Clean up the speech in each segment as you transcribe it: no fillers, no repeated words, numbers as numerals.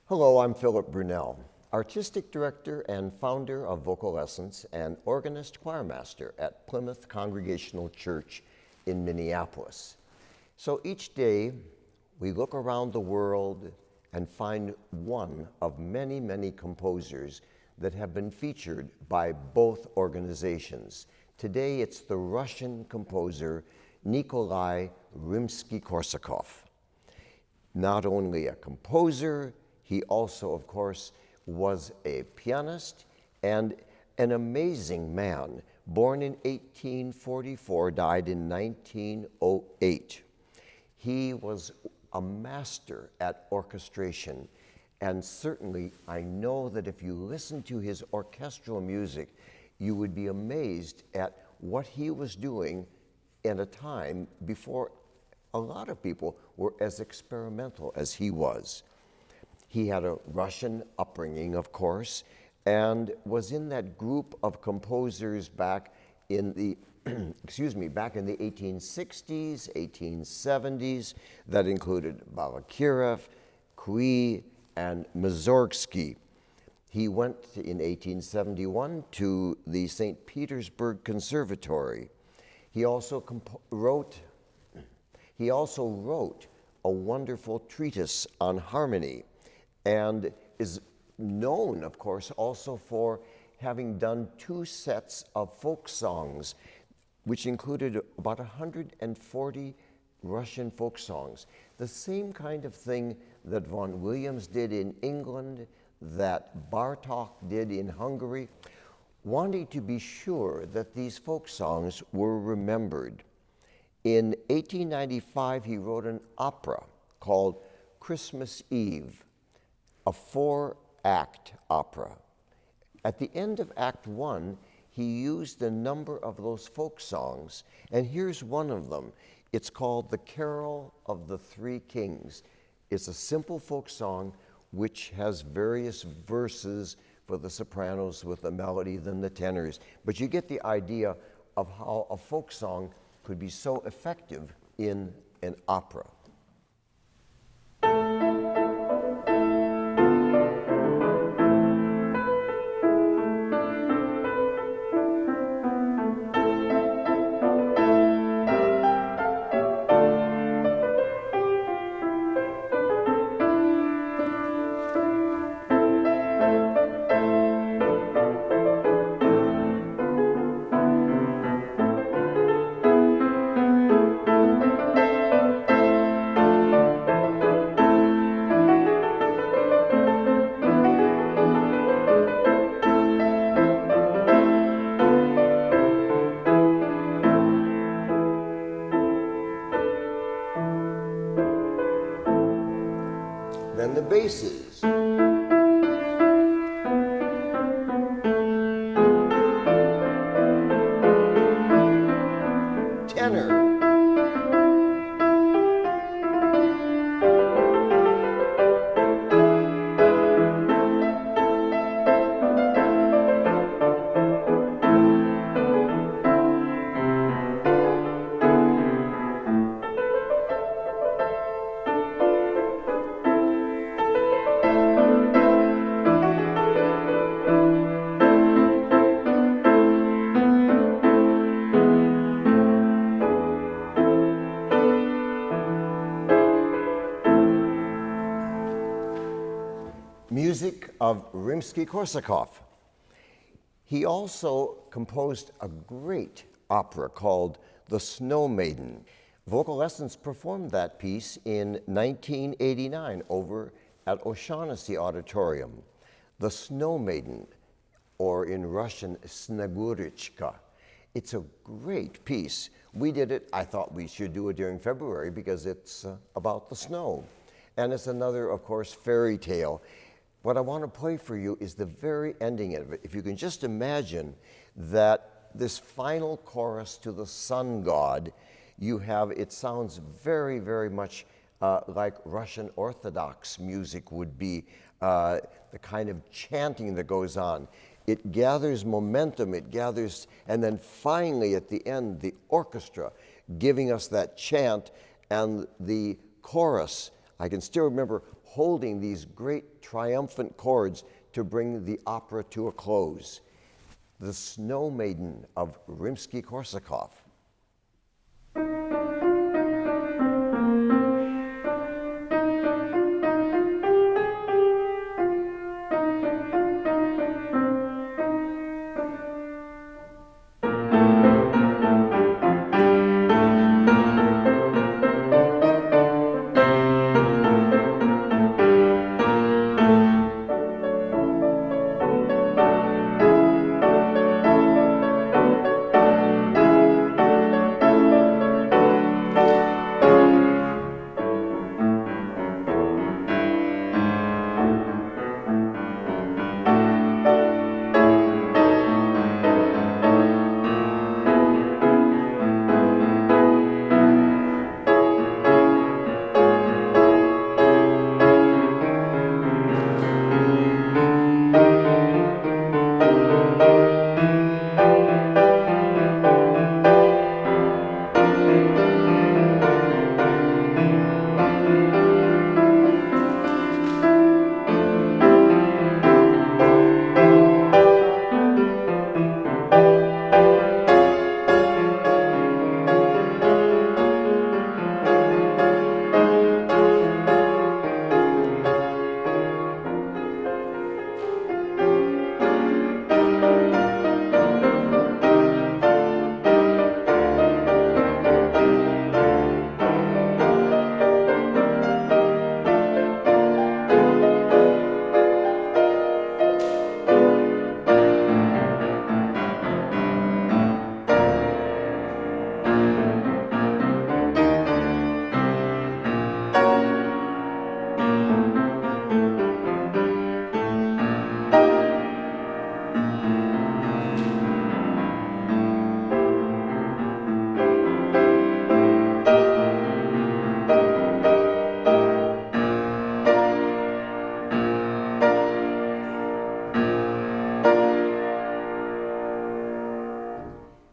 Hello, I'm Philip Brunelle, Artistic Director and founder of Vocal Lessons and organist choirmaster at Plymouth Congregational Church in Minneapolis. So each day we look around the world and find one of many, many composers that have been featured by both organizations. Today it's the Russian composer Nicolai Rimsky-Korsakov. Not only a composer, he also, of course, was a pianist and an amazing man. Born in 1844, died in 1908. He was a master at orchestration, and certainly I know that if you listen to his orchestral music, you would be amazed at what he was doing in a time before a lot of people were as experimental as he was. He had a Russian upbringing, of course, and was in that group of composers back in the back in the 1860s, 1870s, that included Balakirev, Kui, and Mussorgsky. He went in 1871 to the St. Petersburg Conservatory. He also wrote a wonderful treatise on harmony, and is known, of course, also for having done 2 sets of folk songs, which included about 140 Russian folk songs. The same kind of thing that Vaughan Williams did in England, that Bartók did in Hungary, wanting to be sure that these folk songs were remembered. In 1895, he wrote an opera called Christmas Eve, a 4-act opera. At the end of Act 1, he used a number of those folk songs, and here's one of them. It's called The Carol of the Three Kings. It's a simple folk song which has various verses for the sopranos with the melody, then the tenors. But you get the idea of how a folk song could be so effective in an opera. Then the basses. Tenor. Music of Rimsky-Korsakov. He also composed a great opera called The Snow Maiden. Vocal Lessons performed that piece in 1989 over at O'Shaughnessy Auditorium. The Snow Maiden, or in Russian, Snegurichka. It's a great piece. We did it, I thought we should do it during February because it's about the snow. And it's another, of course, fairy tale. What I want to play for you is the very ending of it. If you can just imagine that this final chorus to the sun god, you have, it sounds very, very much like Russian Orthodox music would be, the kind of chanting that goes on. It gathers momentum, it gathers, and then finally at the end, the orchestra giving us that chant and the chorus I can still remember holding these great triumphant chords to bring the opera to a close. The Snow Maiden of Rimsky-Korsakov.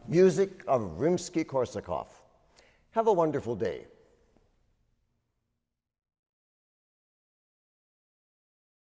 Music of Rimsky-Korsakov. Have a wonderful day.